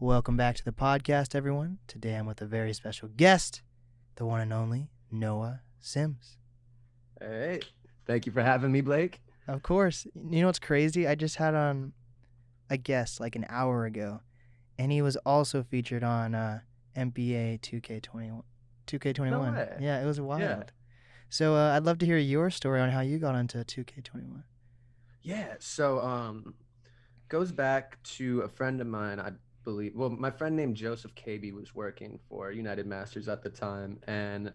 Welcome back to the podcast, everyone. Today I'm with a very special guest, the one and only Noah Sims. Hey, thank you for having me, Blake. Of course. You know what's crazy? I just had on a guest like an hour ago, and he was also featured on NBA 2K21. 2K21. No way. Yeah, it was wild. Yeah. So I'd love to hear your story on how you got onto 2K21. Yeah. So goes back to a friend of mine, I believe. Well, my friend named Joseph KB was working for United Masters at the time, and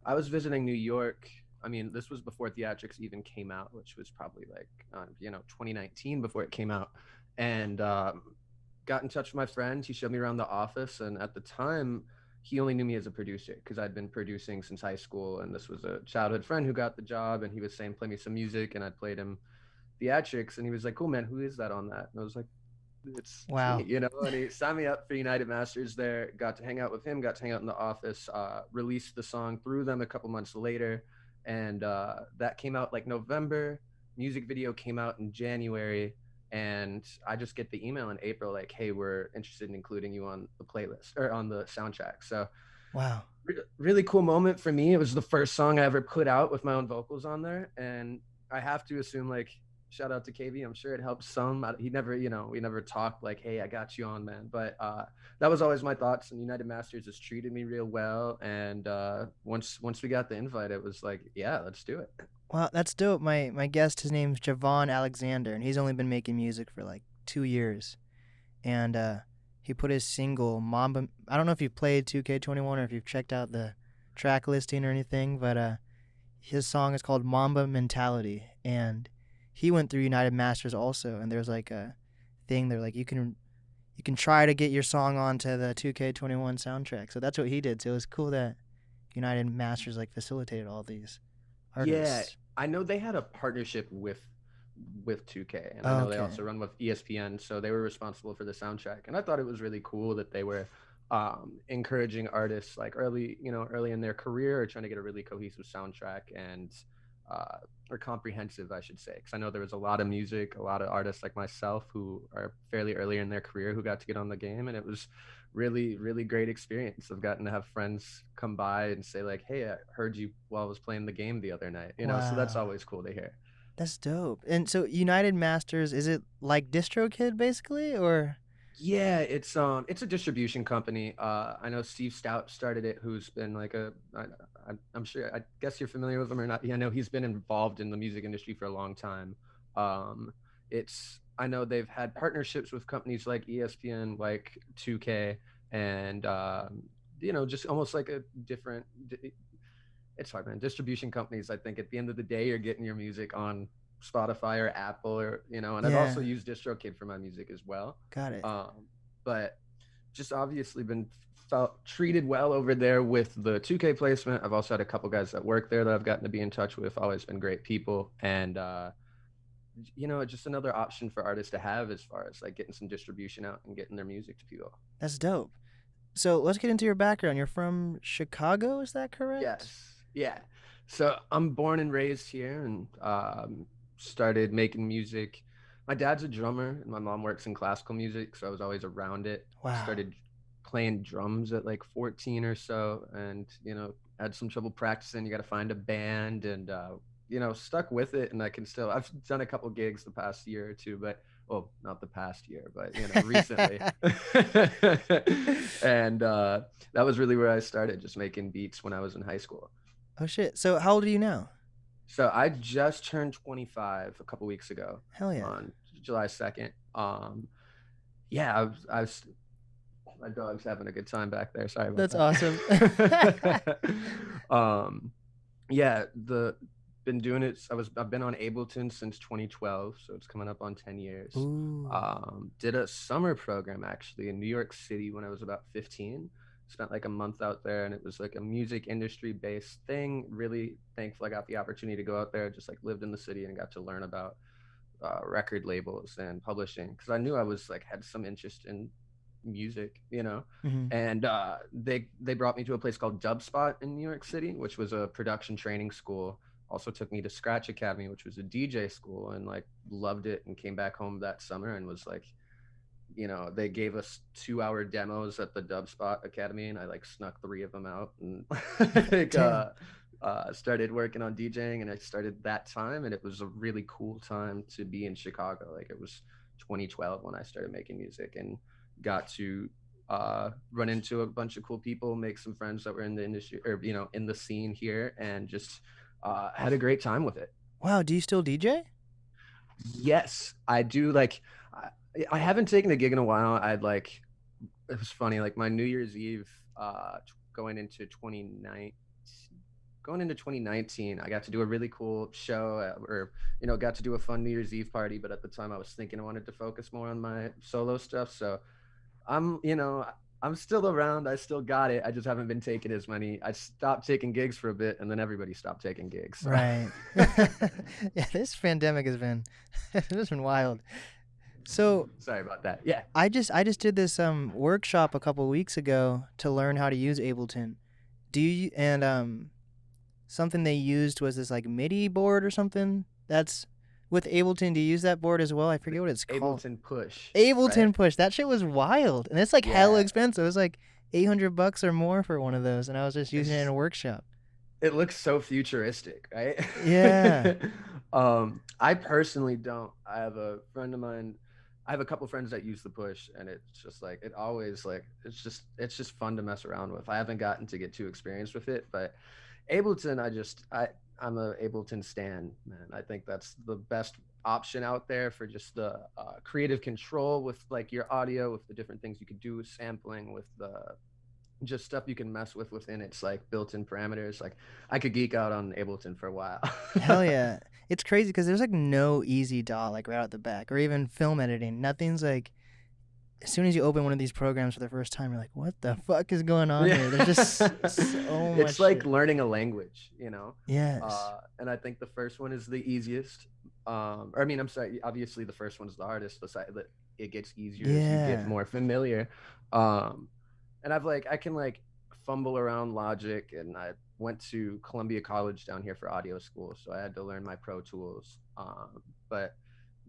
I was visiting New York. I mean, this was before Theatrics even came out, which was probably like 2019 before it came out, and got in touch with my friend. He showed me around the office, and at the time, he only knew me as a producer because I'd been producing since high school, and this was a childhood friend who got the job, and he was saying, play me some music, and I'd played him Theatrics, and he was like, cool, man, who is that on that? And I was like, it's Wow. me, and he signed me up for United Masters there, got to hang out with him, got to hang out in the office, released the song through them a couple months later, and that came out like November. Music video came out in January, and I just get the email in April like, hey, we're interested in including you on the playlist or on the soundtrack. So Wow. really cool moment for me. It was the first song I ever put out with my own vocals on there, and I have to assume, like, shout out to KB, I'm sure it helped some. He never, we never talked like, hey, I got you on, man. But that was always my thoughts, and United Masters has treated me real well. And once we got the invite, it was like, yeah, let's do it. Wow, that's dope. My guest, his name's Javon Alexander, and he's only been making music for like 2 years. And he put his single Mamba. I don't know if you've played 2K21 or if you've checked out the track listing or anything, but his song is called Mamba Mentality, and he went through United Masters also. And there's like a thing there, like you can try to get your song onto the 2K21 soundtrack. So that's what he did. So it was cool that United Masters like facilitated all these artists. Yeah, I know they had a partnership with 2K, and I know they also run with ESPN, so they were responsible for the soundtrack. And I thought it was really cool that they were encouraging artists like early in their career, or trying to get a really cohesive soundtrack and or comprehensive, I should say, because I know there was a lot of artists like myself who are fairly early in their career who got to get on the game, and it was really great experience. I've gotten to have friends come by and say like, hey, I heard you while I was playing the game the other night, so that's always cool to hear. That's dope. And so United Masters, is it like DistroKid basically, or? Yeah, it's a distribution company. I know Steve Stout started it, who's been like I'm sure, I guess you're familiar with him or not. Yeah, I know he's been involved in the music industry for a long time. I know they've had partnerships with companies like ESPN, like 2K, and just almost like a different. It's hard, man. Distribution companies, I think at the end of the day, you're getting your music on Spotify or Apple, or and I've also used DistroKid for my music as well. Got it. But just obviously felt treated well over there with the 2K placement. I've also had a couple guys that work there that I've gotten to be in touch with. Always been great people, and just another option for artists to have as far as like getting some distribution out and getting their music to people. That's dope. So let's get into your background. You're from Chicago, is that correct? Yes. Yeah. So I'm born and raised here, and started making music. My dad's a drummer, and my mom works in classical music, so I was always around it. Wow. Started playing drums at like 14 or so, and had some trouble practicing. You got to find a band, and stuck with it. And I've done a couple gigs the past year or two, but not the past year, but recently. And that was really where I started, just making beats when I was in high school. Oh shit. So how old are you now? So I just turned 25 a couple weeks ago. Hell yeah. On July 2nd. Yeah, I was my dog's having a good time back there. Sorry about that. That's awesome. Yeah, been doing it. I've been on Ableton since 2012, so it's coming up on 10 years. Ooh. Did a summer program actually in New York City when I was about 15. Spent like a month out there, and it was like a music industry based thing. Really thankful I got the opportunity to go out there. Just like lived in the city and got to learn about record labels and publishing, because I knew I was like had some interest in music, Mm-hmm. And they brought me to a place called Dubspot in New York City, which was a production training school. Also took me to Scratch Academy, which was a DJ school, and like loved it, and came back home that summer and was like, they gave us 2-hour demos at the Dubspot Academy, and I like snuck 3 of them out and like Damn. started working on DJing, and I started that time, and it was a really cool time to be in Chicago. Like it was 2012 when I started making music and got to run into a bunch of cool people, make some friends that were in the industry or in the scene here, and just had a great time with it. Wow, do you still DJ? Yes, I do. Like, I haven't taken a gig in a while. It was funny. Like my New Year's Eve, going into 2019, I got to do a really cool show, or got to do a fun New Year's Eve party. But at the time, I was thinking I wanted to focus more on my solo stuff. So I'm still around. I still got it. I just haven't been taking as many. I stopped taking gigs for a bit, and then everybody stopped taking gigs. So. Right. Yeah, this pandemic has been it's been wild. So Sorry about that. Yeah. I just did this workshop a couple weeks ago to learn how to use Ableton. Do you and something they used was this like MIDI board or something? That's with Ableton. Do you use that board as well? I forget what it's called. Ableton Push. Ableton right? Push. That shit was wild, and it's like hella Yeah. expensive. It was like $800 or more for one of those, and I was just using it in a workshop. It looks so futuristic, right? Yeah. I personally don't. I have a friend of mine. I have a couple friends that use the Push, and it's just like it always like it's just fun to mess around with. I haven't gotten to get too experienced with it, but Ableton, I'm a Ableton stan, man. I think that's the best option out there for just the creative control with like your audio, with the different things you could do with sampling, with the just stuff you can mess with within its like built-in parameters. Like I could geek out on Ableton for a while. Hell yeah. It's crazy because there's like no easy DAW like right out the back, or even film editing. Nothing's like, as soon as you open one of these programs for the first time, you're like, what the fuck is going on here? There's just so much. It's like shit. learning a language, you know? Yes. And I think the first one is the easiest. Or I mean, I'm sorry, obviously the first one's the hardest, but it gets easier as you Yeah. get more familiar. And I can like fumble around Logic, and I went to Columbia College down here for audio school, so I had to learn my Pro Tools. But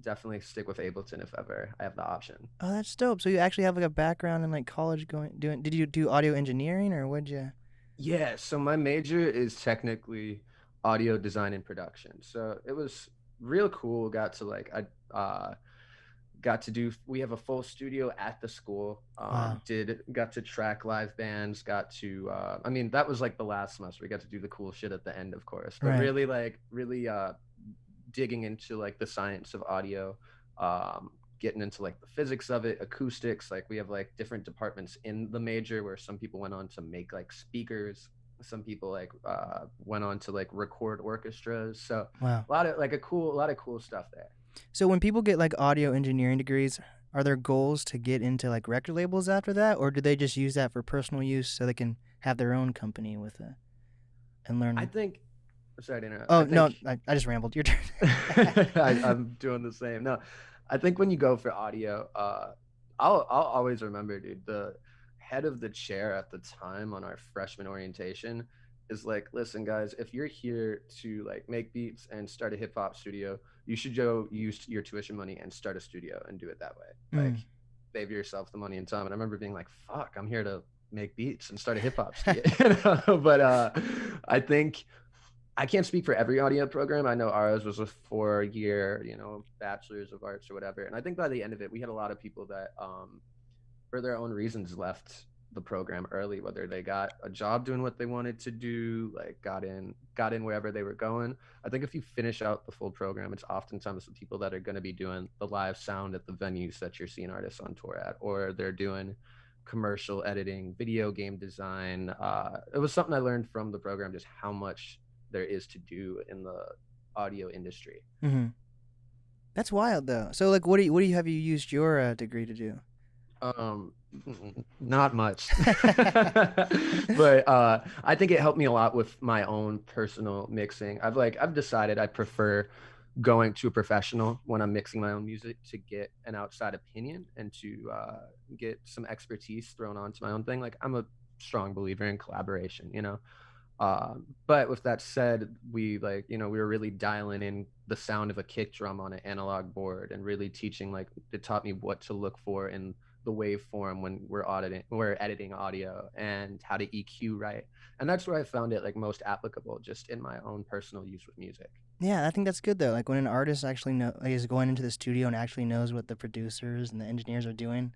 definitely stick with Ableton if ever I have the option. Oh, that's dope. So you actually have like a background in like college did you do audio engineering or what'd you? Yeah, so my major is technically audio design and production. So it was real cool. We have a full studio at the school. Wow. Got to track live bands, that was like the last semester. We got to do the cool shit at the end, of course. But Right. really digging into like the science of audio, getting into like the physics of it, acoustics. Like we have like different departments in the major where some people went on to make like speakers, some people like went on to like record orchestras. So Wow. a lot of cool stuff there. So when people get like audio engineering degrees, are there goals to get into like record labels after that, or do they just use that for personal use so they can have their own company with it and learn? I think. Sorry to interrupt. Oh no, I just rambled. Your turn. I'm doing the same. No, I think when you go for audio, I'll always remember, dude. The head of the chair at the time on our freshman orientation is like, listen, guys, if you're here to like make beats and start a hip hop studio, you should go use your tuition money and start a studio and do it that way. Like, save yourself the money and time. And I remember being like, fuck, I'm here to make beats and start a hip hop studio. But I think. I can't speak for every audio program. I know ours was a 4-year, bachelor's of arts or whatever. And I think by the end of it, we had a lot of people that, for their own reasons, left the program early, whether they got a job doing what they wanted to do, like got in wherever they were going. I think if you finish out the full program, it's oftentimes the people that are going to be doing the live sound at the venues that you're seeing artists on tour at, or they're doing commercial editing, video game design. It was something I learned from the program, just how much there is to do in the audio industry. Mm-hmm. That's wild though. So like, what do you have you used your degree to do? Not much. But I think it helped me a lot with my own personal mixing. I've decided I prefer going to a professional when I'm mixing my own music to get an outside opinion and to get some expertise thrown onto my own thing. Like I'm a strong believer in collaboration, But with that said, we we were really dialing in the sound of a kick drum on an analog board and really teaching, like, it taught me what to look for in the waveform when we're editing audio, and how to EQ right. And that's where I found it like most applicable, just in my own personal use with music. Yeah, I think that's good though. Like when an artist actually is going into the studio and actually knows what the producers and the engineers are doing.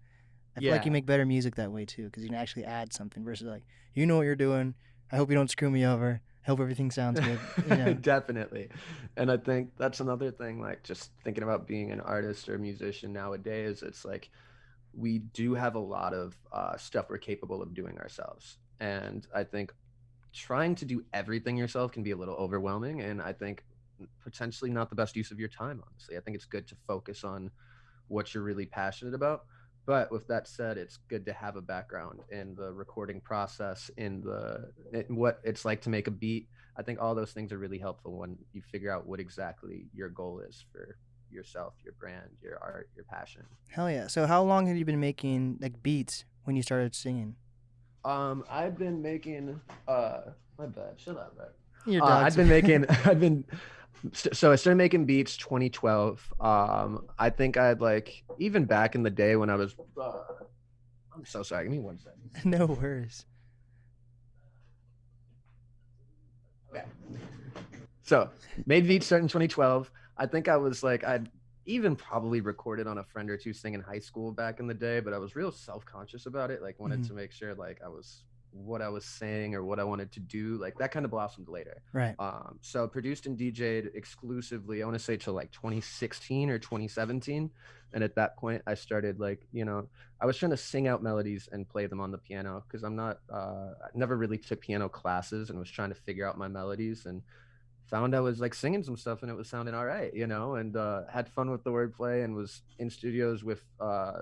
I feel like you Yeah. make better music that way too, because you can actually add something versus like, you know what you're doing. I hope you don't screw me over. I hope everything sounds good. You know. Definitely. And I think that's another thing, like just thinking about being an artist or a musician nowadays, it's like we do have a lot of stuff we're capable of doing ourselves. And I think trying to do everything yourself can be a little overwhelming. And I think potentially not the best use of your time, honestly. I think it's good to focus on what you're really passionate about. But with that said, it's good to have a background in the recording process, in what it's like to make a beat. I think all those things are really helpful when you figure out what exactly your goal is for yourself, your brand, your art, your passion. Hell yeah. So how long have you been making like beats when you started singing? I've been making my bad, shut up, bro. Your I've dogs. been making I've been so I started making beats 2012. I think I'd like, even back in the day when I was I'm so sorry, give me 1 second. No worries. Okay. So made beats starting in 2012. I think I was like, I'd even probably recorded on a friend or two thing in high school back in the day, but I was real self-conscious about it. Like wanted to make sure like I was what I was saying or what I wanted to do. Like that kind of blossomed later. Right. So produced and DJ'd exclusively, I want to say till like 2016 or 2017. And at that point I started like, I was trying to sing out melodies and play them on the piano, because I never really took piano classes, and was trying to figure out my melodies, and found I was like singing some stuff and it was sounding all right, and had fun with the wordplay, and was in studios with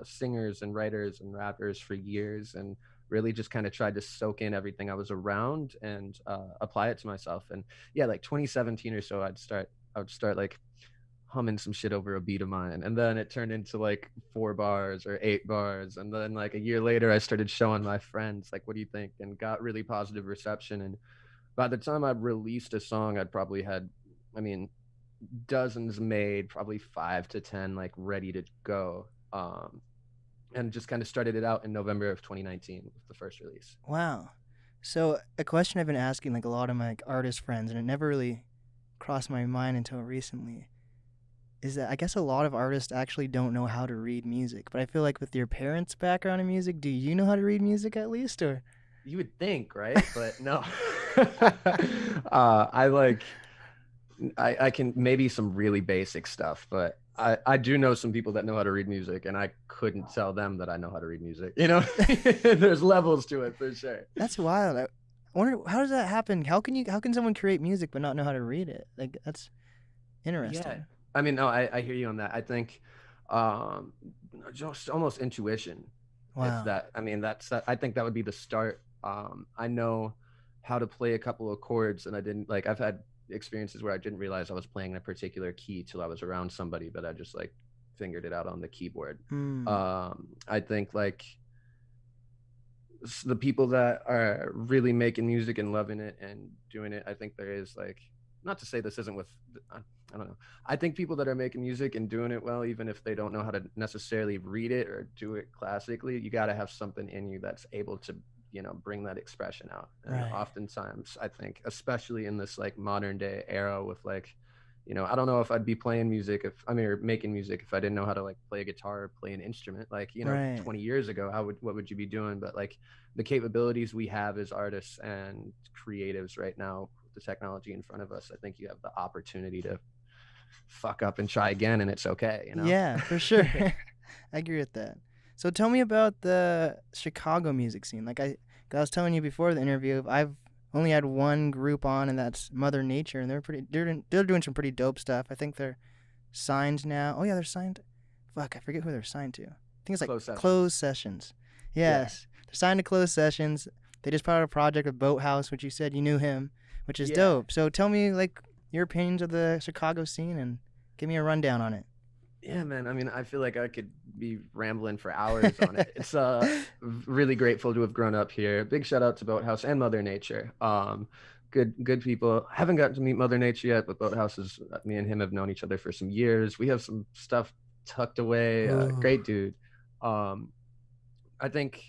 singers and writers and rappers for years, and really just kind of tried to soak in everything I was around and apply it to myself. And yeah, like 2017 or so, I would start like humming some shit over a beat of mine, and then it turned into like 4 bars or 8 bars, and then like a year later I started showing my friends like, what do you think, and got really positive reception. And by the time I released a song, I'd probably had, I mean, dozens made, probably 5 to 10 like ready to go. And just kind of started it out in November of 2019 with the first release. Wow. So a question I've been asking like a lot of my like, artist friends, and it never really crossed my mind until recently, is that I guess a lot of artists actually don't know how to read music. But I feel like with your parents' background in music, do you know how to read music at least, or? You would think, right? But no. I like, I can maybe some really basic stuff, but I do know some people that know how to read music, and I couldn't tell them that I know how to read music. There's levels to it for sure. That's wild. I wonder how does that happen? How can someone create music but not know how to read it? Like that's interesting. Yeah. I mean, no, I hear you on that. I think um just almost intuition. If Wow. that, I mean, I think that would be the start. I know how to play a couple of chords, and I didn't like, I've had experiences where I didn't realize I was playing in a particular key till I was around somebody, but I just like fingered it out on the keyboard. Mm. I think like the people that are really making music and loving it and doing it, I think there is like, not to say this isn't with, I don't know. I think people that are making music and doing it well, even if they don't know how to necessarily read it or do it classically, you got to have something in you that's able to, bring that expression out. And Right. oftentimes I think, especially in this like modern day era with like, I don't know if I'd be playing music or making music if I didn't know how to like play a guitar or play an instrument. Like, Right. 20 years ago, what would you be doing? But like the capabilities we have as artists and creatives right now, with the technology in front of us, I think you have the opportunity to fuck up and try again, and it's okay. Yeah, for sure. I agree with that. So tell me about the Chicago music scene. Like I was telling you before the interview, I've only had one group on, and that's Mother Nature, and they're doing some pretty dope stuff. I think they're signed now. Oh yeah, they're signed. Fuck, I forget who they're signed to. I think it's like Closed Sessions. Yes, yeah. They're signed to Closed Sessions. They just put out a project with Boathouse, which you said you knew him, which is dope. So tell me like your opinions of the Chicago scene and give me a rundown on it. Yeah, man. I mean, I feel like I could be rambling for hours on it. It's really grateful to have grown up here. Big shout out to Boathouse and Mother Nature. good people. Haven't gotten to meet Mother Nature yet, but Boathouse is me and him have known each other for some years. We have some stuff tucked away. Ooh. Great dude. I think,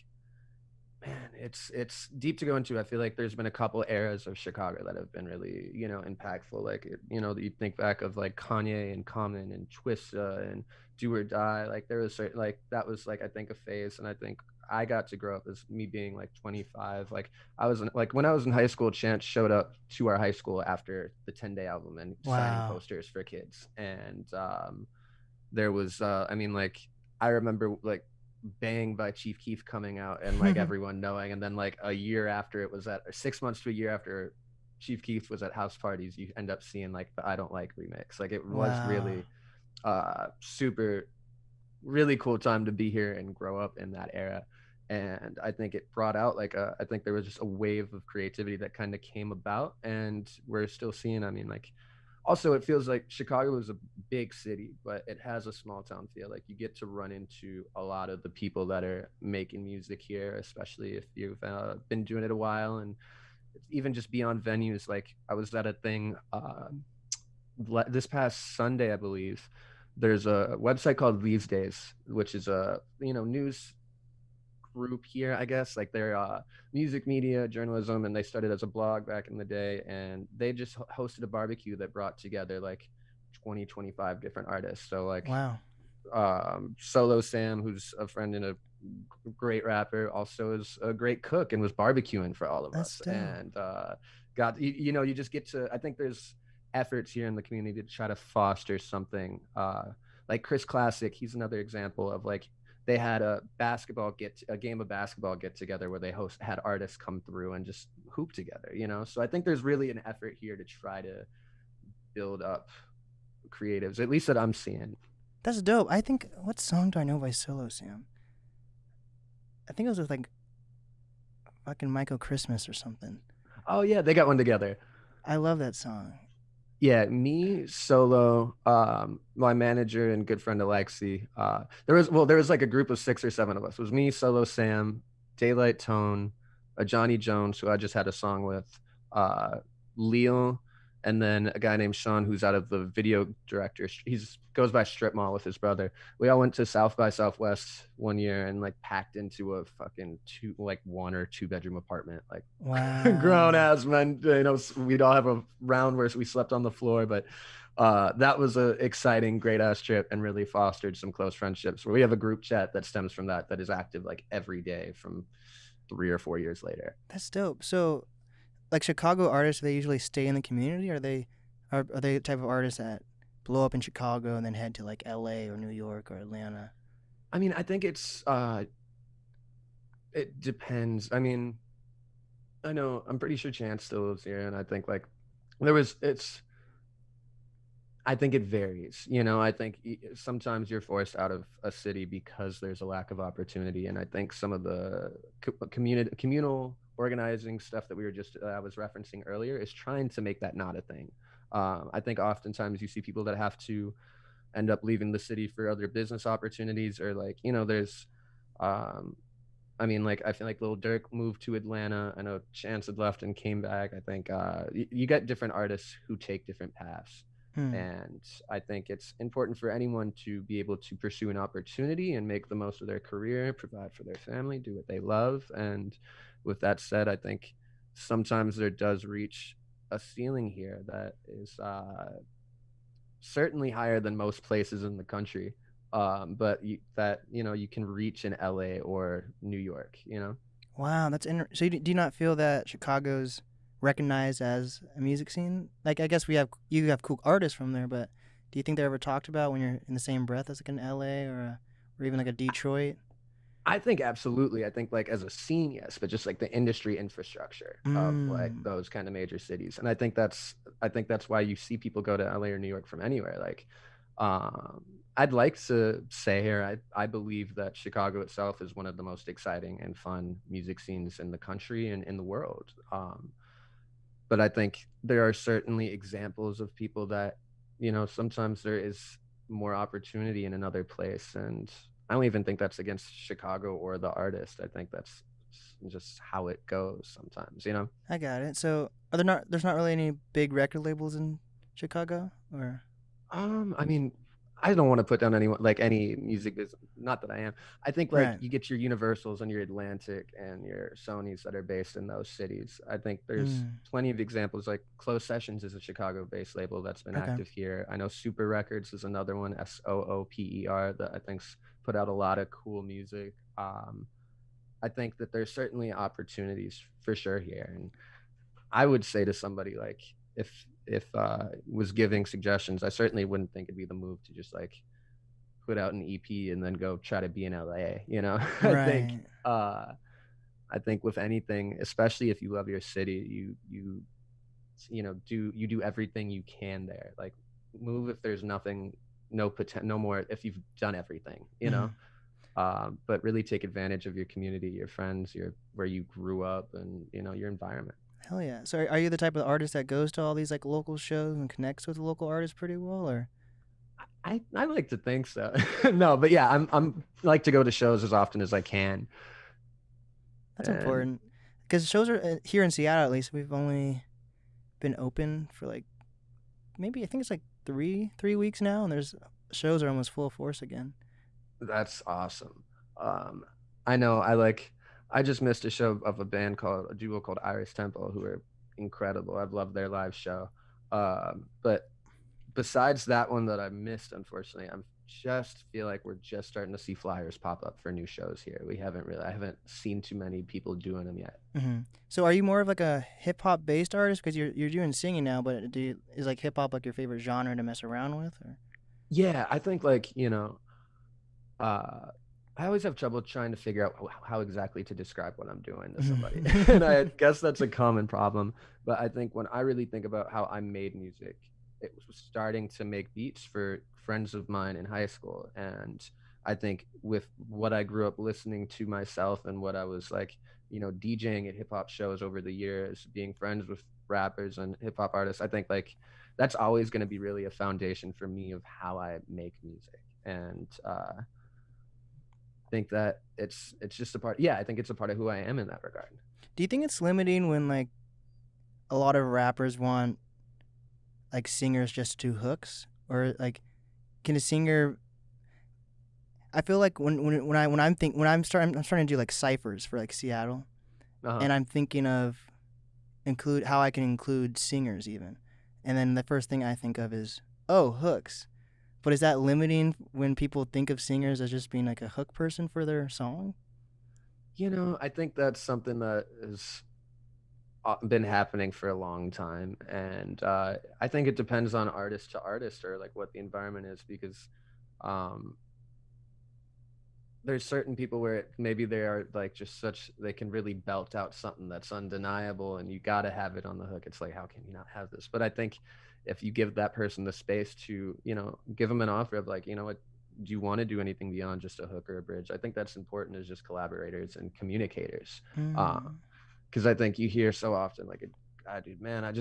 man, it's deep to go into. I feel like there's been a couple eras of Chicago that have been really, impactful. Like, you think back of like Kanye and Common and Twista and Do or Die. Like there was certain, like that was like I think a phase, and I think I got to grow up as me being like 25. Like like when I was in high school, Chance showed up to our high school after the 10-day album and signing Wow. posters for kids, and there was I mean like I remember like Bang by Chief Keef coming out and like everyone knowing, and then like a year after it was at, or 6 months to a year after Chief Keef was at house parties, you end up seeing like the I Don't Like remix. Like it was Wow. really super really cool time to be here and grow up in that era. And I think it brought out like I think there was just a wave of creativity that kind of came about, and we're still seeing. I mean, like also it feels like Chicago is a big city, but it has a small town feel. Like you get to run into a lot of the people that are making music here, especially if you've been doing it a while. And even just beyond venues, like I was at a thing this past Sunday, I believe. There's a website called These Days, which is a news group here, I guess. Like they're music media journalism, and they started as a blog back in the day, and they just hosted a barbecue that brought together like 25 different artists. So like Wow. Solo Sam, who's a friend and a great rapper, also is a great cook and was barbecuing for all of That's us. dope. And got you just get to. I think there's efforts here in the community to try to foster something. Like Chris Classic, he's another example of like they had a game of basketball get together where they had artists come through and just hoop together. So I think there's really an effort here to try to build up creatives, at least that I'm seeing. That's dope. I think, what song do I know by Solo Sam? I think it was with like fucking Michael Christmas or something. Oh yeah, they got one together. I love that song. Yeah, me, Solo, my manager and good friend Alexi. There was like a group of 6 or 7 of us. It was me, Solo Sam, Daylight Tone, Johnny Jones, who I just had a song with, uh, Leo, and then a guy named Sean, who's out of the video director. He's goes by Strip Mall with his brother. We all went to South by Southwest one year and like packed into a fucking 1 or 2 bedroom apartment, like grown Wow. ass men. We'd all have a round where we slept on the floor, but that was a exciting, great ass trip and really fostered some close friendships. Where we have a group chat that stems from that is active like every day from 3 or 4 years later. That's dope. So, like Chicago artists, do they usually stay in the community? Or are they the type of artists that blow up in Chicago and then head to like L.A. or New York or Atlanta? I mean, I think it depends. I mean, I know I'm pretty sure Chance still lives here, and I think like there was it's I think it varies. I think sometimes you're forced out of a city because there's a lack of opportunity, and I think some of the communal organizing stuff that we were just I was referencing earlier is trying to make that not a thing. I think oftentimes you see people that have to end up leaving the city for other business opportunities, or like there's um, I mean, like I feel like Lil Durk moved to Atlanta. I know Chance had left and came back. I think you get different artists who take different paths, Hmm. and I think it's important for anyone to be able to pursue an opportunity and make the most of their career, provide for their family, do what they love. And with that said, I think sometimes there does reach a ceiling here that is certainly higher than most places in the country. But you can reach in LA or New York. Wow, that's so. Do you not feel that Chicago's recognized as a music scene? Like, I guess you have cool artists from there, but do you think they're ever talked about when you're in the same breath as like an L.A. or even like a Detroit? I think absolutely. I think like as a scene, yes, but just like the industry infrastructure of like Mm. those kind of major cities. And I think that's why you see people go to LA or New York from anywhere. Like I'd like to say here, I believe that Chicago itself is one of the most exciting and fun music scenes in the country and in the world. But I think there are certainly examples of people that, sometimes there is more opportunity in another place. And I don't even think that's against Chicago or the artist. I think that's and just how it goes sometimes, you know? I got it. So, are there not? There's not really any big record labels in Chicago, or I mean, I don't want to put down anyone like any music business. Not that I am. I think like right? you get your Universals and your Atlantic and your Sonys that are based in those cities. I think there's Mm, plenty of examples. Like Closed Sessions is a Chicago-based label that's been okay. active here. I know Super Records is another one, SOOPER, that I think's put out a lot of cool music. I think that there's certainly opportunities for sure here, and I would say to somebody like if was giving suggestions, I certainly wouldn't think it'd be the move to just like put out an EP and then go try to be in LA, you know? Right. I think with anything, especially if you love your city, you do everything you can there. Like move if there's nothing, no potential, no more if you've done everything, you know? Mhm. But really take advantage of your community, your friends, your where you grew up, and your environment. Hell yeah. So, are you the type of artist that goes to all these like local shows and connects with the local artists pretty well, or? I like to think so. No, but yeah, I'm like to go to shows as often as I can. That's And important because shows are here in Seattle. At least we've only been open for like maybe I think it's like three weeks now, and there's shows are almost full force again. that's awesome. Um, I know I just missed a show of a duo called Iris Temple, who are incredible. I've loved their live show. But besides that one that I missed, unfortunately, I'm just feel like we're just starting to see flyers pop up for new shows here. I haven't seen too many people doing them yet. So, are you more of like a hip hop based artist because you're doing singing now? But is like hip hop like your favorite genre to mess around with? Or? Yeah, I think like, uh, I always have trouble trying to figure out how exactly to describe what I'm doing to somebody. And I guess that's a common problem. But I think when I really think about how I made music, it was starting to make beats for friends of mine in high school. And I think with what I grew up listening to myself and what I was like, DJing at hip hop shows over the years, being friends with rappers and hip hop artists, I think like that's always going to be really a foundation for me of how I make music. And think that it's just a part. Yeah, I think it's a part of who I am in that regard. Do you think it's limiting when like a lot of rappers want like singers just to do hooks, or like can a singer? I feel like I'm starting to do like ciphers for like Seattle, Uh-huh. and I'm thinking of include how I can include singers even, and then the first thing I think of is hooks. But is that limiting when people think of singers as just being like a hook person for their song? I think that's something that has been happening for a long time, and I think it depends on artist to artist or like what the environment is, because um, there's certain people where maybe they are like just they can really belt out something that's undeniable, and you got to have it on the hook. It's like, how can you not have this? But I think if you give that person the space to give them an offer of like, what, do you want to do anything beyond just a hook or a bridge? I think that's important as just collaborators and communicators. Mm. Because I think you hear so often like, dude, man, I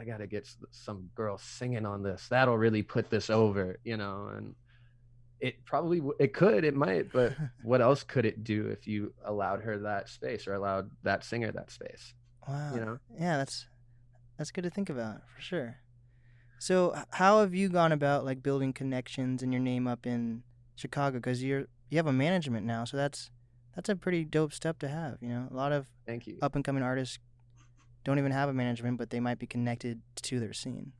gotta get some girl singing on this, that'll really put this over, and it probably it might, but what else could it do if you allowed her that space or allowed that singer that space, Wow. you know Yeah, that's good to think about for sure. So, how have you gone about like building connections and your name up in Chicago? Because you have a management now, so that's a pretty dope step to have. A lot of Thank you. up and coming artists don't even have a management, but they might be connected to their scene.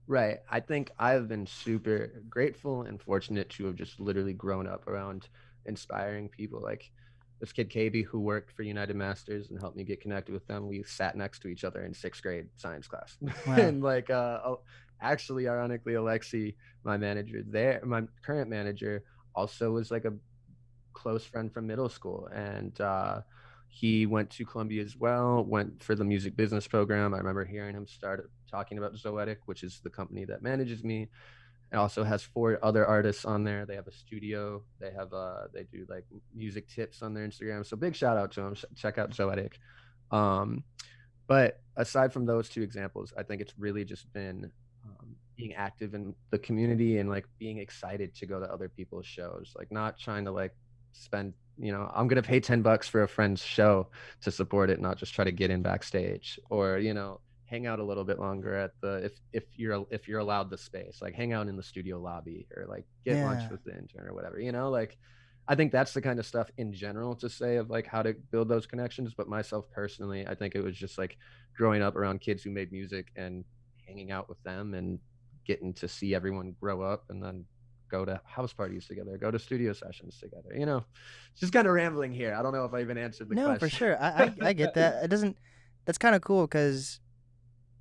Right. I think I've been super grateful and fortunate to have just literally grown up around inspiring people like this kid KB, who worked for United Masters and helped me get connected with them. We sat next to each other in sixth grade science class. Wow. And like actually, ironically, Alexi, my current manager, also was like a close friend from middle school, and he went to Columbia as well, went for the music business program. I remember hearing him start talking about Zoetic, which is the company that manages me. It also has 4 other artists on there. They have a studio. They do like music tips on their Instagram. So big shout out to them. Check out Zoetic. Um, but aside from those 2 examples, I think it's really just been being active in the community and like being excited to go to other people's shows, like not trying to like spend, I'm gonna pay $10 for a friend's show to support it, not just try to get in backstage, or hang out a little bit longer at the if you're allowed the space, like hang out in the studio lobby, or like get lunch Yeah. with the intern or whatever, like I think that's the kind of stuff in general to say of like how to build those connections. But myself personally, I think it was just like growing up around kids who made music and hanging out with them and getting to see everyone grow up, and then go to house parties together, go to studio sessions together. Just kind of rambling here. I don't know if I even answered the No, for question. sure. I get that. It doesn't. That's kind of cool because,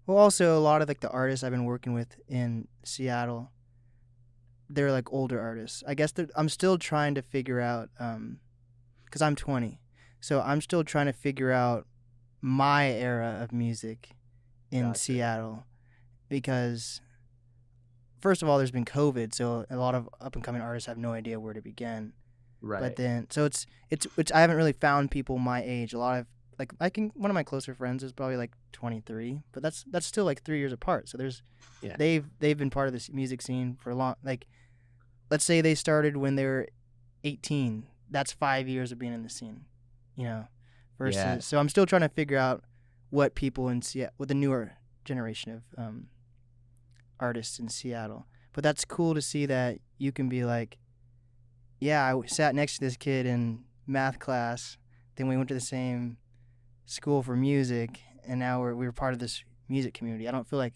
well, also a lot of like the artists I've been working with in Seattle, they're like older artists. I guess I'm still trying to figure out, because I'm 20, so I'm still trying to figure out my era of music in Gotcha. Seattle, because first of all, there's been COVID, so a lot of up and coming artists have no idea where to begin. But Right. then, so it's I haven't really found people my age. A lot of like one of my closer friends is probably like 23, but that's still like 3 years apart. So Yeah. they've been part of this music scene for a long, like, let's say they started when they were 18. That's 5 years of being in the scene, you know. Yeah. Versus, so I'm still trying to figure out what people in Seattle, with the newer generation of artists in Seattle. But that's cool to see that you can be like, yeah, I sat next to this kid in math class. Then we went to the same school for music, and now we're part of this music community. I don't feel like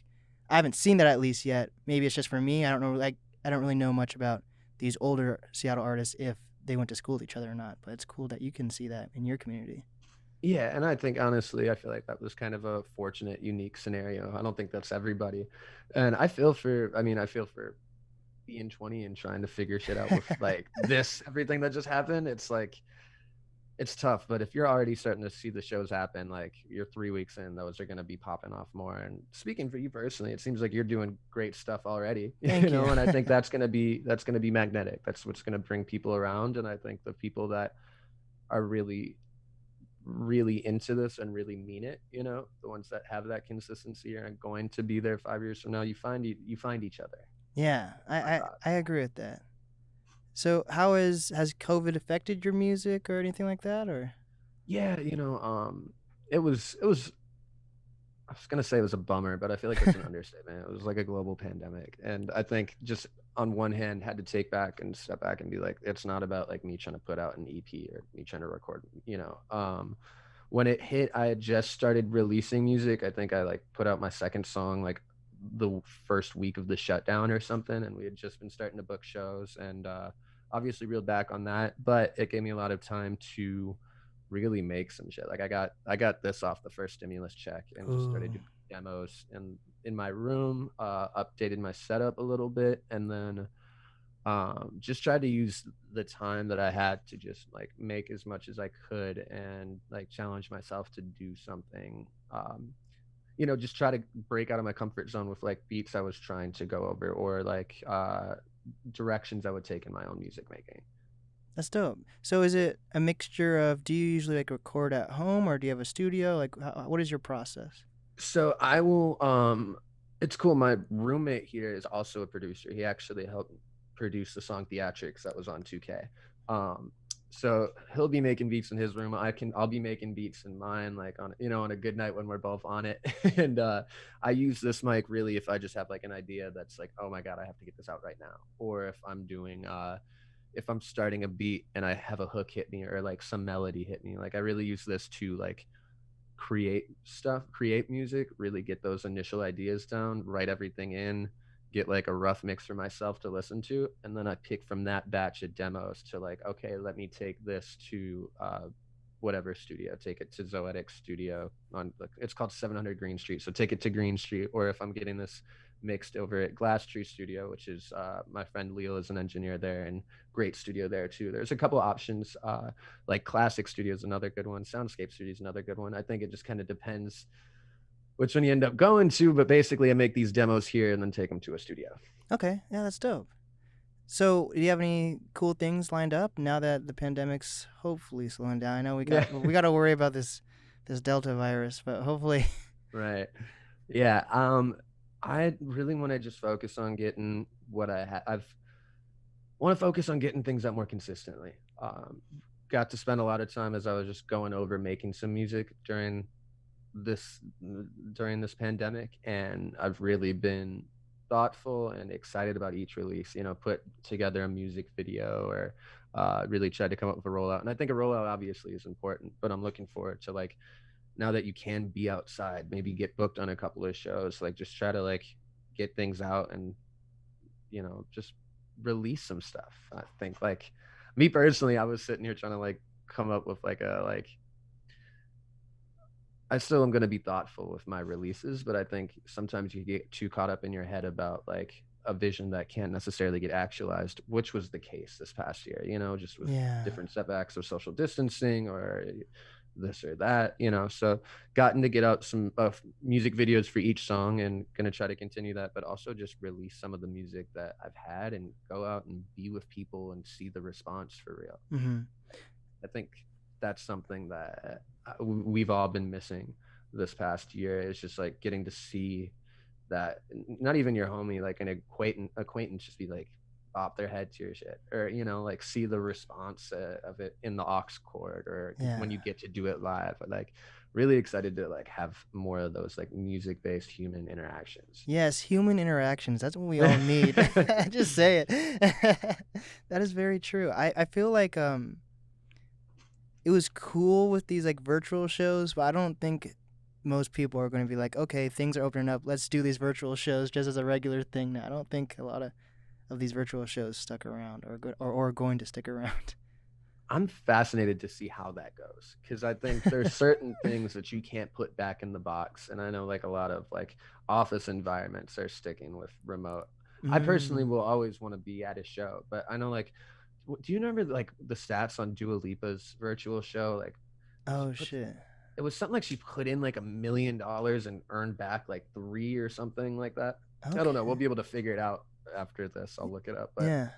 I haven't seen that at least yet. Maybe it's just for me. I don't know. Like, I don't really know much about these older Seattle artists, if they went to school with each other or not. But it's cool that you can see that in your community. Yeah, and I think honestly, I feel like that was kind of a fortunate, unique scenario. I don't think that's everybody. And I feel for being 20 and trying to figure shit out with like this, everything that just happened. It's like it's tough, but if you're already starting to see the shows happen, like you're 3 weeks in, those are going to be popping off more. And speaking for you personally, it seems like you're doing great stuff already, Thank you. and I think that's going to be magnetic. That's what's going to bring people around. And I think the people that are really, really into this and really mean it, the ones that have that consistency are going to be there 5 years from now. You find each other. Yeah, My thought. I agree with that. So how has COVID affected your music or anything like that, or? Yeah, it was I was gonna say it was a bummer, but I feel like that's an understatement. It was like a global pandemic, and I think just on one hand had to take back and step back and be like, it's not about like me trying to put out an EP or me trying to record. When it hit, I had just started releasing music. I think I like put out my second song like the first week of the shutdown or something, and we had just been starting to book shows, and obviously reeled back on that, but it gave me a lot of time to really make some shit. Like I got this off the first stimulus check and just started Ooh. doing demos in my room, updated my setup a little bit, and then just tried to use the time that I had to just like make as much as I could and like challenge myself to do something. Just try to break out of my comfort zone with like beats I was trying to go over, or like directions I would take in my own music making. That's dope. So is it a mixture of, do you usually like record at home, or do you have a studio? Like, what is your process? So I will it's cool. My roommate here is also a producer. He actually helped produce the song Theatrics that was on 2K. Um so he'll be making beats in his room. I'll be making beats in mine, like on a good night when we're both on it. And I use this mic really if I just have like an idea that's like, oh my god, I have to get this out right now. Or if I'm starting a beat and I have a hook hit me, or like some melody hit me. Like I really use this to like create music, really get those initial ideas down, write everything in, get like a rough mix for myself to listen to, and then I pick from that batch of demos to like, okay, let me take this to whatever studio, take it to Zoetic Studio on, it's called 700 Green Street, so take it to Green Street. Or if I'm getting this mixed over at Glass Tree Studio, which is my friend Leo is an engineer there, and great studio there too. There's a couple options, like Classic Studio is another good one, Soundscape Studio is another good one. I think it just kind of depends which one you end up going to, but basically I make these demos here and then take them to a studio. Okay, yeah, that's dope. So, do you have any cool things lined up now that the pandemic's hopefully slowing down? I know Yeah. we got to worry about this Delta virus, but hopefully. Right. Yeah. I really want to just focus on getting what I've want to focus on getting things out more consistently. Got to spend a lot of time as I was just going over making some music this during this pandemic, and I've really been thoughtful and excited about each release. You know, put together a music video or really tried to come up with a rollout. And I think a rollout obviously is important, but I'm looking forward to like now that you can be outside, maybe get booked on a couple of shows, like just try to like get things out and just release some stuff. I think like me personally, I was sitting here trying to like come up with like a like I still am going to be thoughtful with my releases, but I think sometimes you get too caught up in your head about like a vision that can't necessarily get actualized, which was the case this past year, just with Yeah. different setbacks of social distancing or this or that, so gotten to get out some music videos for each song and gonna try to continue that, but also just release some of the music that I've had and go out and be with people and see the response for real. Mm-hmm. I think that's something that we've all been missing this past year. It's just like getting to see that not even your homie, like an acquaintance just be like pop their head to your shit, or like see the response of it in the aux cord, or when you get to do it live. Like really excited to like have more of those like music based human interactions. Yes, human interactions. That's what we all need. Just say it. That is very true. I feel like it was cool with these like virtual shows, but I don't think most people are going to be like, okay, things are opening up. Let's do these virtual shows just as a regular thing now. I don't think a lot of these virtual shows stuck around or going to stick around. I'm fascinated to see how that goes, because I think there's certain things that you can't put back in the box, and I know like a lot of like office environments are sticking with remote. I personally will always want to be at a show, but I know like, do you remember like the stats on Dua Lipa's virtual show? Like, Oh shit! It was something like she put in like $1 million and earned back like 3 or something like that. Okay. I don't know. We'll be able to figure it out after this. I'll look it up, but yeah.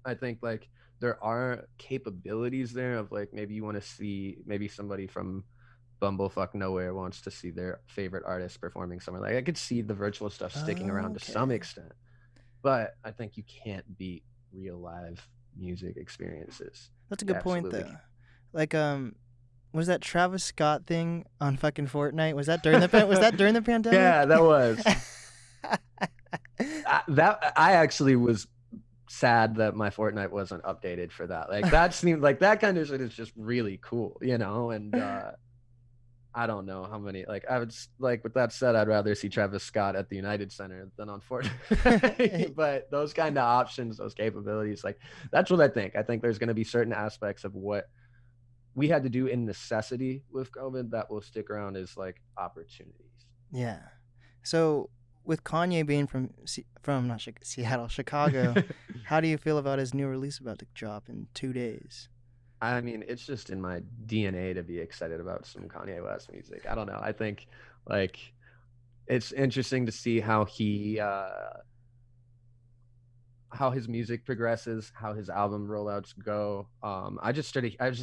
I think like there are capabilities there of like maybe you want to see maybe somebody from Bumblefuck Nowhere wants to see their favorite artist performing somewhere. Like I could see the virtual stuff sticking around to some extent, but I think you can't beat real live music experiences. That's a good point though. Like was that Travis Scott thing on fucking Fortnite? Was that during the pandemic? Yeah, that was. I actually was sad that my Fortnite wasn't updated for that. Like that seemed like that kind of shit is just really cool, and I don't know how many, like I would like, with that said, I'd rather see Travis Scott at the United Center than on Fortnite. But those kind of options, those capabilities, like that's what I think. I think there's going to be certain aspects of what we had to do in necessity with COVID that will stick around as like opportunities. Yeah. So with Kanye being from not Seattle, Chicago, how do you feel about his new release about to drop in 2 days? I mean, it's just in my DNA to be excited about some Kanye West music. I don't know. I think like it's interesting to see how how his music progresses, how his album rollouts go. I just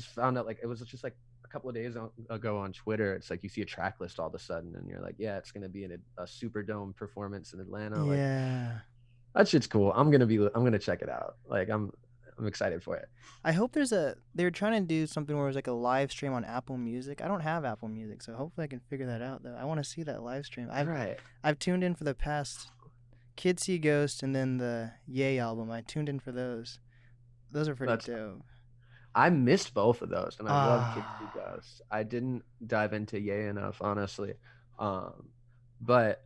found out like it was just like a couple of days ago on Twitter. It's like you see a track list all of a sudden, and you're like, yeah, it's gonna be in a Superdome performance in Atlanta. Like, yeah, that shit's cool. I'm gonna check it out. Like, I'm excited for it. I hope they're trying to do something where it's like a live stream on Apple Music. I don't have Apple Music, so hopefully I can figure that out though. I want to see that live stream. I've tuned in for the past Kids See Ghost and then the Yay album. I tuned in for those. Those are pretty dope. I missed both of those, and I love Kids See Ghost. I didn't dive into Yay enough, honestly, but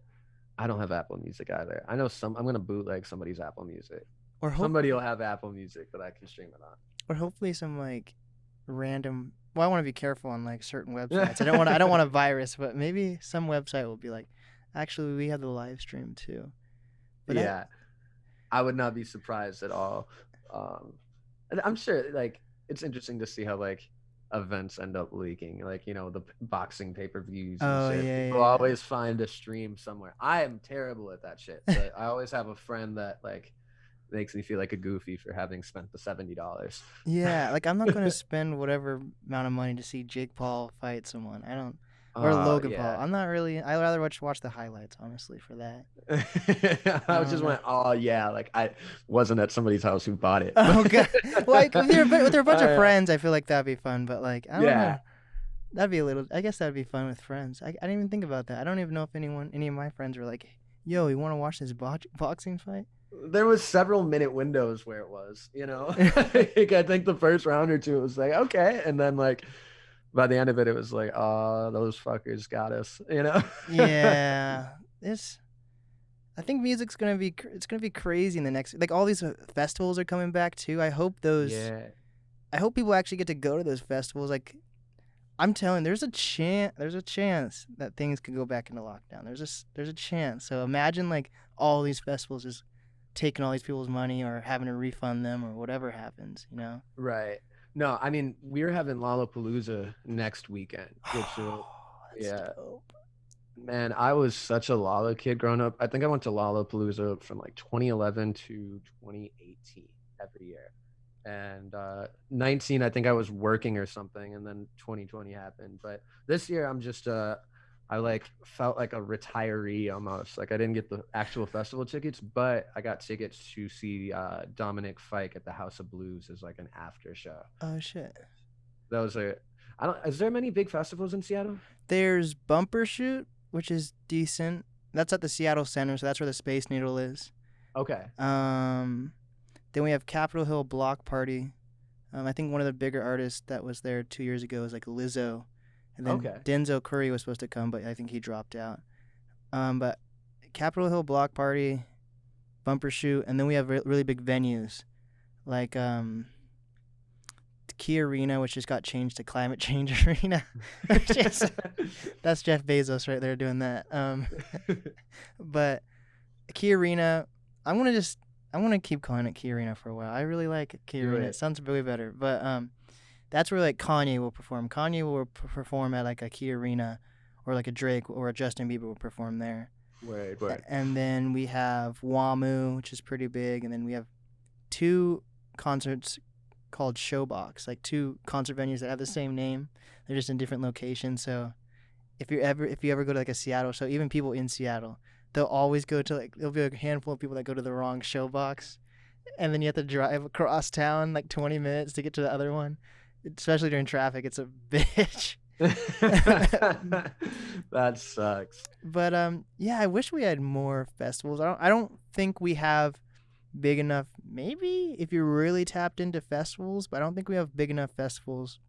I don't have Apple Music either. I know I'm gonna bootleg somebody's Apple Music, or somebody will have Apple Music that I can stream it on, or hopefully some like random. Well, I want to be careful on like certain websites. I don't want a virus, but maybe some website will be like, actually, we have the live stream too. But yeah, I would not be surprised at all. I'm sure like it's interesting to see how like events end up leaking, like the boxing pay-per-views and shit. People always find a stream somewhere. I am terrible at that shit, but I always have a friend that like makes me feel like a goofy for having spent the $70. Yeah, like I'm not going to spend whatever amount of money to see Jake Paul fight someone. or Logan Paul. Yeah. I'm not really. I'd rather watch the highlights, honestly, for that. I I don't just know. went, oh yeah, like I wasn't at somebody's house who bought it. Oh god. Like with a bunch of Uh, friends, I feel like that'd be fun. But like, I don't yeah. know. That'd be a little. I guess that'd be fun with friends. I didn't even think about that. I don't even know if any of my friends were like, "Yo, you want to watch this boxing fight?" There was several minute windows where it was, you know. Like, I think the first round or two it was like, okay, and then like by the end of it, it was like, oh, those fuckers got us, you know. Yeah. This. I think music's gonna be. It's gonna be crazy in the next. Like all these festivals are coming back too. I hope those. Yeah. I hope people actually get to go to those festivals. Like I'm telling, there's a chance. There's a chance that things could go back into lockdown. There's a chance. So imagine like all these festivals just taking all these people's money or having to refund them or whatever happens. You know. Right. No, I mean, we're having Lollapalooza next weekend, which will, That's yeah. dope. Man, I was such a Lala kid growing up. I think I went to Lollapalooza from like 2011 to 2018 every year. And 19, I think I was working or something, and then 2020 happened. But this year, I'm just I like felt like a retiree almost. Like I didn't get the actual festival tickets, but I got tickets to see Dominic Fike at the House of Blues as like an after show. Oh shit. Those are, I don't. Is there many big festivals in Seattle? There's Bumper Shoot, which is decent. That's at the Seattle Center, so that's where the Space Needle is. Okay. Then we have Capitol Hill Block Party. I think one of the bigger artists that was there 2 years ago was like Lizzo, and then Okay. Denzel Curry was supposed to come, but I think he dropped out. But Capitol Hill Block Party, Bumper Shoot, and then we have really big venues like the Key Arena, which just got changed to Climate Change Arena. That's Jeff Bezos right there doing that. But Key Arena, I want to keep calling it Key Arena for a while. I really like Key Do Arena. it. It sounds really better. But that's where like Kanye will perform. Kanye will perform at like a Key Arena, or like a Drake or a Justin Bieber will perform there. Word. And then we have WAMU, which is pretty big, and then we have 2 concerts called Showbox, like 2 concert venues that have the same name. They're just in different locations. So if you ever go to like a Seattle show, even people in Seattle, they'll always go to like, there'll be a handful of people that go to the wrong Showbox, and then you have to drive across town like 20 minutes to get to the other one, especially during traffic. It's a bitch. That sucks. But yeah, I wish we had more festivals. I don't think we have big enough. Maybe if you're really tapped into festivals, but I don't think we have big enough festivals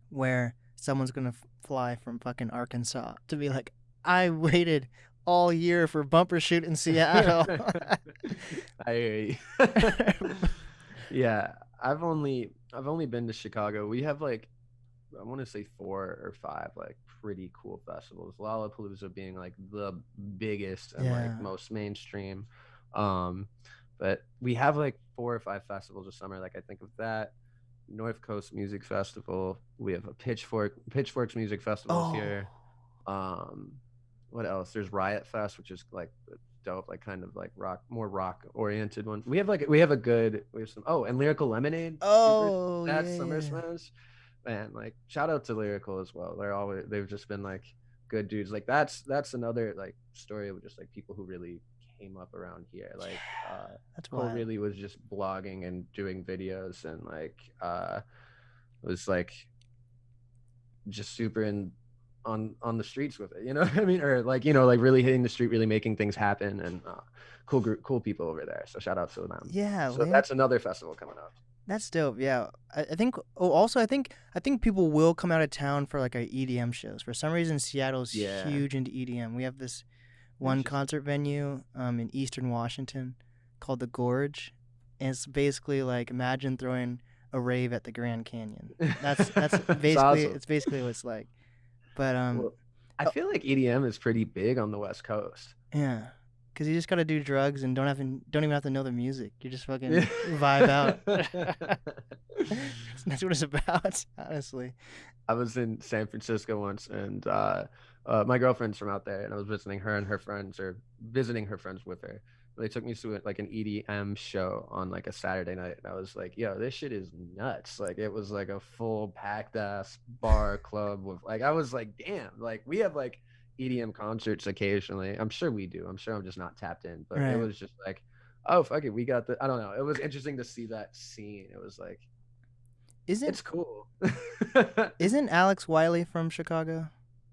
where someone's gonna fly from fucking Arkansas to be like, I waited all year for Bumper Shoot in Seattle. I hear you. Yeah, I've only been to Chicago. We have like, I want to say 4 or 5 like pretty cool festivals. Lollapalooza being like the biggest and like most mainstream. But we have like 4 or 5 festivals a summer. Like I think of that, North Coast Music Festival. We have a Pitchforks Music Festival here. What else? There's Riot Fest, which is like dope, like kind of like more rock oriented one. We have some and Lyrical Lemonade. Summer Smash. Man, like shout out to Lyrical as well. They've just been like good dudes. Like that's another like story of just like people who really came up around here. Like that's Cole really was just blogging and doing videos and like was like just super on the streets with it, you know what I mean? Or like, you know, like really hitting the street, really making things happen, and cool people over there. So shout out to them. Yeah. So that's another festival coming up. That's dope. Yeah, I think. Oh, also, I think people will come out of town for like our EDM shows. For some reason, Seattle's huge into EDM. We have this one concert venue in Eastern Washington called the Gorge, and it's basically like imagine throwing a rave at the Grand Canyon. That's basically awesome. It's basically what it's like. But I feel like EDM is pretty big on the West Coast. Yeah. Because you just gotta do drugs and don't even have to know the music. You just fucking vibe out. That's what it's about, honestly. I was in San Francisco once, and my girlfriend's from out there, and I was visiting her and her friends, or visiting her friends with her. They took me to like an EDM show on like a Saturday night, and I was like, "Yo, this shit is nuts!" Like it was like a full packed ass bar club with like I was like, "Damn!" Like we have like EDM concerts occasionally. I'm sure we do. I'm sure I'm just not tapped in, but it Right. was just like, "Oh fuck it, we got the." I don't know. It was interesting to see that scene. It was like, Isn't it's cool. isn't Alex Wiley from Chicago?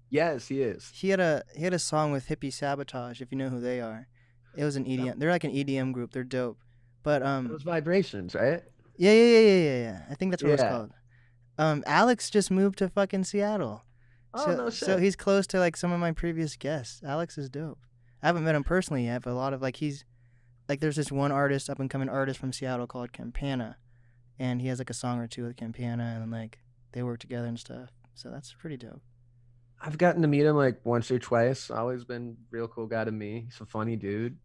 Yes, he is. He had a song with Hippie Sabotage, if you know who they are. It was an That, EDM. They're like an EDM group. They're dope. But that was Vibrations, right? yeah, yeah, yeah, yeah, yeah, yeah. I think that's what it was Yeah. called. Alex just moved to fucking Seattle. Oh So no so shit. he's close to like some of my previous guests. Alex is dope. I haven't met him personally yet, but a lot of like he's like there's this one artist, up and coming artist from Seattle called Campana, and he has like a song or two with Campana, and like they work together and stuff. So that's pretty dope. I've gotten to meet him like once or twice. Always been real cool guy to me. He's a funny dude.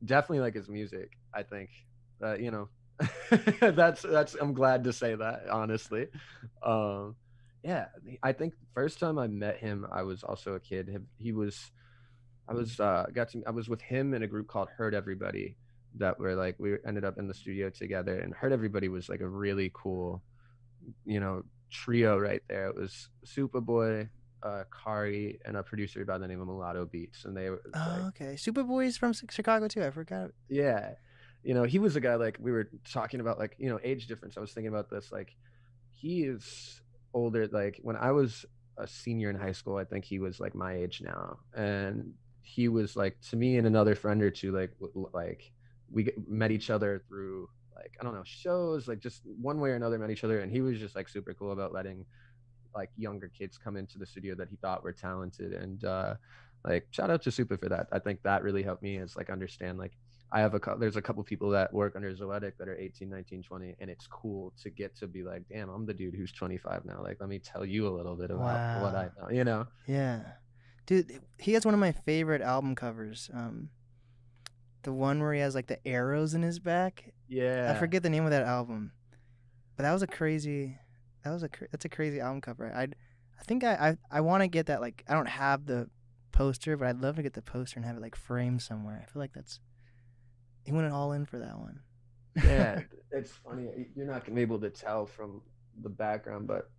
Definitely like his music. I think you know, that's. I'm glad to say that honestly. Um, yeah, I think the first time I met him, I was also a kid. He was. I was with him in a group called Hurt Everybody that were like we ended up in the studio together, and Hurt Everybody was like a really cool, trio right there. It was Superboy, Kari, and a producer by the name of Mulatto Beats, and they were Oh, like, okay. Superboy's from Chicago too. I forgot. yeah, he was a guy like we were talking about like age difference. I was thinking about this like he is older. Like when I was a senior in high school, I think he was like my age now, and he was like to me and another friend or two like we met each other through like I don't know shows like just one way or another met each other, and he was just like super cool about letting like younger kids come into the studio that he thought were talented, and like shout out to Super for that. I think that really helped me as like understand like there's a couple people that work under Zoetic that are 18, 19, 20, and it's cool to get to be like, damn, I'm the dude who's 25 now, like let me tell you a little bit about what Wow. I know. Yeah. Dude, he has one of my favorite album covers. The one where he has like the arrows in his back. I Yeah. forget the name of that album, but that was a crazy. That's a crazy album cover. I think I want to get that. Like I don't have the poster, but I'd love to get the poster and have it like framed somewhere. I feel like that's he went all in for that one. Yeah, it's funny. You're not gonna be able to tell from the background, but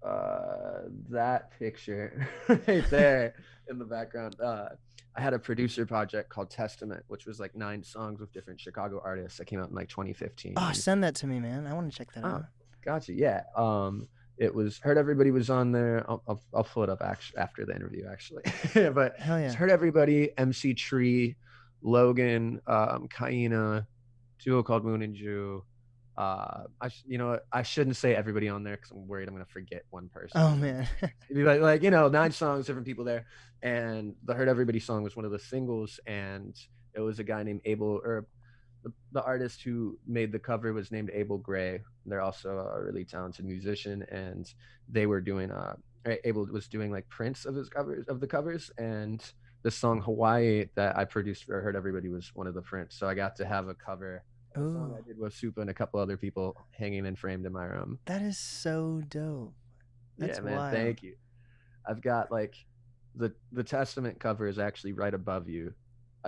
that picture right there in the background, I had a producer project called Testament, which was like 9 songs with different Chicago artists that came out in like 2015. Oh, And send that to me, man. I want to check that oh, out. gotcha. Yeah. It was Heard Everybody was on there. I'll pull it up after the interview, actually. But Hell it's yeah. Heard Everybody, MC Tree, Logan, Kaina, duo called Moon and Jew. I shouldn't say everybody on there because I'm worried I'm gonna forget one person. Oh And then man. it'd be like 9 songs, different people there, and the Heard Everybody song was one of the singles, and it was a guy named Abel or the artist who made the cover was named Abel Gray. They're also a really talented musician, and they were doing Abel was doing like prints of the covers, and the song Hawaii that I produced for Heard Everybody was one of the prints. So I got to have a cover of a song Ooh, I did with Supa and a couple other people hanging and framed in my room. that is so dope. Yeah, That's man, wild. thank you. I've got like the Testament cover is actually right above you.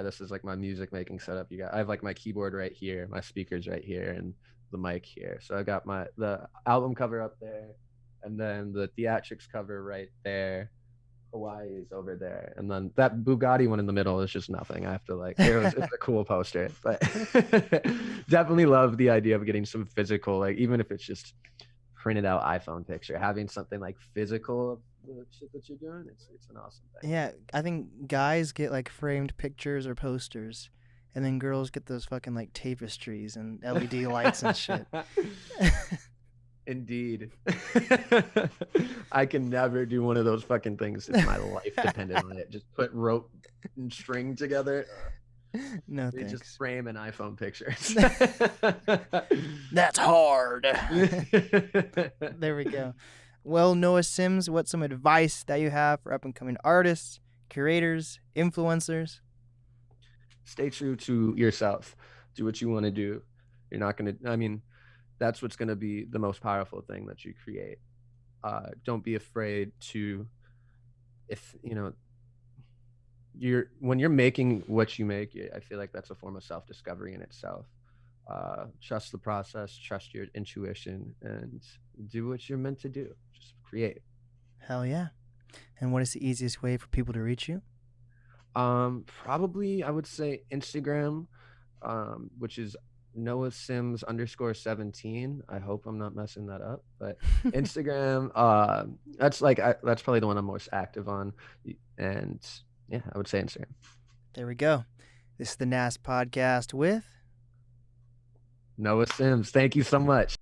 This is like my music making setup. I have like my keyboard right here, my speakers right here, and the mic here. So I got the album cover up there, and then the Theatrics cover right there. Hawaii is over there, and then that Bugatti one in the middle is just nothing. I have to like it's a cool poster, but definitely love the idea of getting some physical, like even if it's just printed out iPhone picture, having something like physical of the shit that you're doing. It's an awesome thing. Yeah, I think guys get like framed pictures or posters, and then girls get those fucking like tapestries and LED lights and shit. Indeed. I can never do one of those fucking things if my life depended on it. Just put rope and string together. No They just thanks. frame an iPhone picture. That's hard. There we go. Well, Noah Sims, what's some advice that you have for up and coming artists, curators, influencers? Stay true to yourself. Do what you want to do. You're not going to, I mean, that's what's going to be the most powerful thing that you create. Don't be afraid to, if, when you're making what you make, I feel like that's a form of self-discovery in itself. Trust the process, trust your intuition, and do what you're meant to do. Just create. Hell yeah. And what is the easiest way for people to reach you? Probably I would say Instagram, which is Noah Sims _17. I hope I'm not messing that up, but Instagram, that's probably the one I'm most active on. And yeah, I would say Instagram. There we go. This is the NAST podcast with Noah Sims. Thank you so much.